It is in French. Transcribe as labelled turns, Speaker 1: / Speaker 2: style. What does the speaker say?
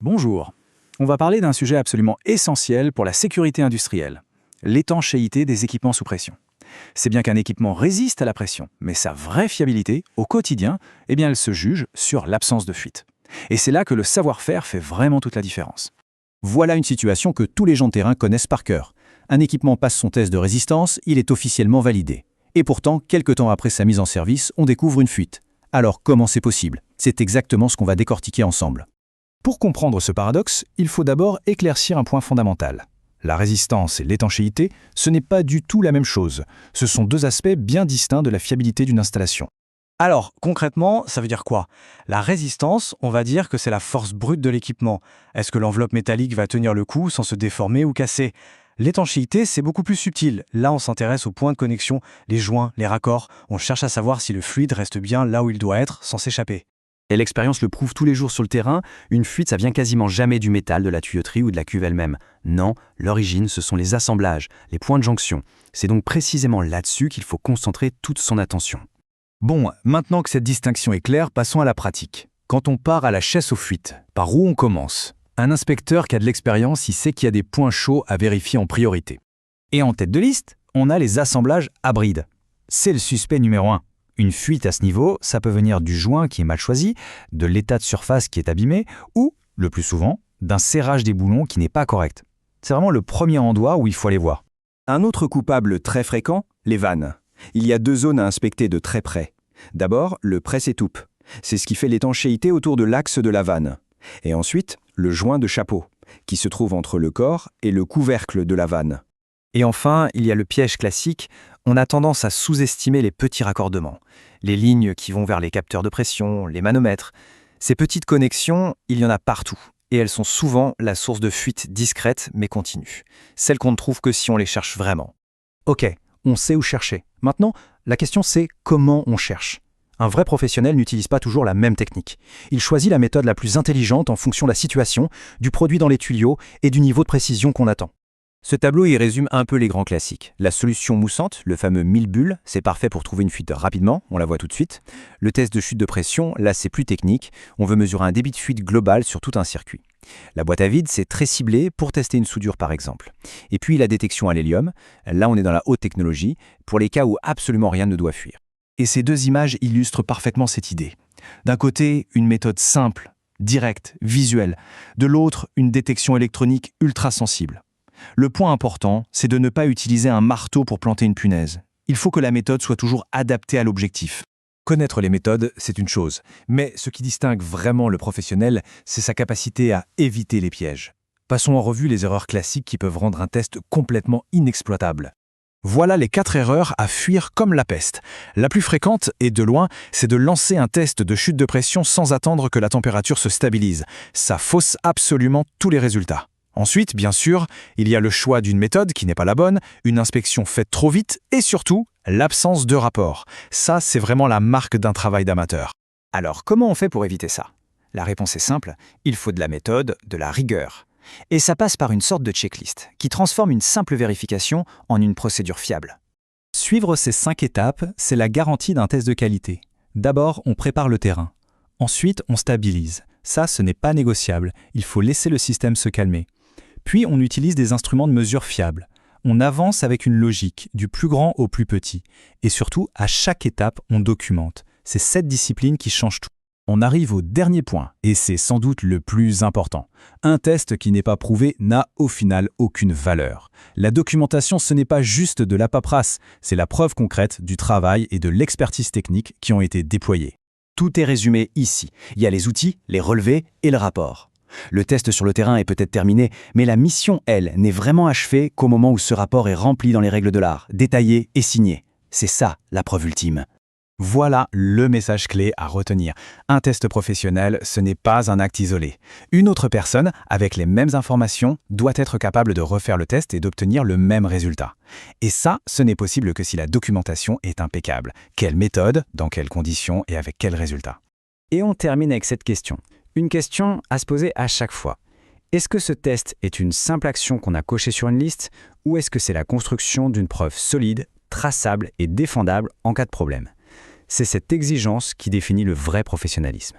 Speaker 1: Bonjour. On va parler d'un sujet absolument essentiel pour la sécurité industrielle, l'étanchéité des équipements sous pression. C'est bien qu'un équipement résiste à la pression, mais sa vraie fiabilité, au quotidien, elle se juge sur l'absence de fuite. Et c'est là que le savoir-faire fait vraiment toute la différence.
Speaker 2: Voilà une situation que tous les gens de terrain connaissent par cœur. Un équipement passe son test de résistance, il est officiellement validé. Et pourtant, quelques temps après sa mise en service, on découvre une fuite. Alors comment c'est possible? C'est exactement ce qu'on va décortiquer ensemble.
Speaker 1: Pour comprendre ce paradoxe, il faut d'abord éclaircir un point fondamental. La résistance et l'étanchéité, ce n'est pas du tout la même chose. Ce sont deux aspects bien distincts de la fiabilité d'une installation.
Speaker 3: Alors, concrètement, ça veut dire quoi? La résistance, on va dire que c'est la force brute de l'équipement. Est-ce que l'enveloppe métallique va tenir le coup sans se déformer ou casser? L'étanchéité, c'est beaucoup plus subtil. Là, on s'intéresse aux points de connexion, les joints, les raccords. On cherche à savoir si le fluide reste bien là où il doit être, sans s'échapper.
Speaker 4: Et l'expérience le prouve tous les jours sur le terrain, une fuite ça vient quasiment jamais du métal, de la tuyauterie ou de la cuve elle-même. Non, l'origine ce sont les assemblages, les points de jonction. C'est donc précisément là-dessus qu'il faut concentrer toute son attention.
Speaker 1: Bon, maintenant que cette distinction est claire, passons à la pratique. Quand on part à la chasse aux fuites, par où on commence? Un inspecteur qui a de l'expérience, il sait qu'il y a des points chauds à vérifier en priorité. Et en tête de liste, on a les assemblages à bride. C'est le suspect numéro 1. Une fuite à ce niveau, ça peut venir du joint qui est mal choisi, de l'état de surface qui est abîmé, ou, le plus souvent, d'un serrage des boulons qui n'est pas correct. C'est vraiment le premier endroit où il faut aller voir.
Speaker 2: Un autre coupable très fréquent, les vannes. Il y a deux zones à inspecter de très près. D'abord, le presse-étoupe. C'est ce qui fait l'étanchéité autour de l'axe de la vanne. Et ensuite, le joint de chapeau, qui se trouve entre le corps et le couvercle de la vanne.
Speaker 4: Et enfin, il y a le piège classique, on a tendance à sous-estimer les petits raccordements, les lignes qui vont vers les capteurs de pression, les manomètres. Ces petites connexions, il y en a partout, et elles sont souvent la source de fuites discrètes mais continues, celles qu'on ne trouve que si on les cherche vraiment.
Speaker 1: Ok, on sait où chercher. Maintenant, la question c'est comment on cherche. Un vrai professionnel n'utilise pas toujours la même technique. Il choisit la méthode la plus intelligente en fonction de la situation, du produit dans les tuyaux et du niveau de précision qu'on attend.
Speaker 2: Ce tableau y résume un peu les grands classiques. La solution moussante, le fameux 1000 bulles, c'est parfait pour trouver une fuite rapidement, on la voit tout de suite. Le test de chute de pression, là c'est plus technique, on veut mesurer un débit de fuite global sur tout un circuit. La boîte à vide, c'est très ciblé pour tester une soudure par exemple. Et puis la détection à l'hélium, là on est dans la haute technologie, pour les cas où absolument rien ne doit fuir.
Speaker 1: Et ces deux images illustrent parfaitement cette idée. D'un côté, une méthode simple, directe, visuelle. De l'autre, une détection électronique ultra sensible. Le point important, c'est de ne pas utiliser un marteau pour planter une punaise. Il faut que la méthode soit toujours adaptée à l'objectif. Connaître les méthodes, c'est une chose, mais ce qui distingue vraiment le professionnel, c'est sa capacité à éviter les pièges. Passons en revue les erreurs classiques qui peuvent rendre un test complètement inexploitable. Voilà les 4 erreurs à fuir comme la peste. La plus fréquente, et de loin, c'est de lancer un test de chute de pression sans attendre que la température se stabilise. Ça fausse absolument tous les résultats. Ensuite, bien sûr, il y a le choix d'une méthode qui n'est pas la bonne, une inspection faite trop vite et surtout, l'absence de rapport. Ça, c'est vraiment la marque d'un travail d'amateur.
Speaker 2: Alors comment on fait pour éviter ça? La réponse est simple, il faut de la méthode, de la rigueur. Et ça passe par une sorte de checklist, qui transforme une simple vérification en une procédure fiable.
Speaker 1: Suivre ces 5 étapes, c'est la garantie d'un test de qualité. D'abord, on prépare le terrain. Ensuite, on stabilise. Ça, ce n'est pas négociable. Il faut laisser le système se calmer. Puis, on utilise des instruments de mesure fiables. On avance avec une logique, du plus grand au plus petit. Et surtout, à chaque étape, on documente. C'est cette discipline qui change tout. On arrive au dernier point, et c'est sans doute le plus important. Un test qui n'est pas prouvé n'a au final aucune valeur. La documentation, ce n'est pas juste de la paperasse, c'est la preuve concrète du travail et de l'expertise technique qui ont été déployés.
Speaker 2: Tout est résumé ici. Il y a les outils, les relevés et le rapport. Le test sur le terrain est peut-être terminé, mais la mission, elle, n'est vraiment achevée qu'au moment où ce rapport est rempli dans les règles de l'art, détaillé et signé. C'est ça, la preuve ultime.
Speaker 1: Voilà le message clé à retenir. Un test professionnel, ce n'est pas un acte isolé. Une autre personne, avec les mêmes informations, doit être capable de refaire le test et d'obtenir le même résultat. Et ça, ce n'est possible que si la documentation est impeccable. Quelle méthode, dans quelles conditions et avec quels résultats?
Speaker 4: Et on termine avec cette question. Une question à se poser à chaque fois. Est-ce que ce test est une simple action qu'on a cochée sur une liste ou est-ce que c'est la construction d'une preuve solide, traçable et défendable en cas de problème? C'est cette exigence qui définit le vrai professionnalisme.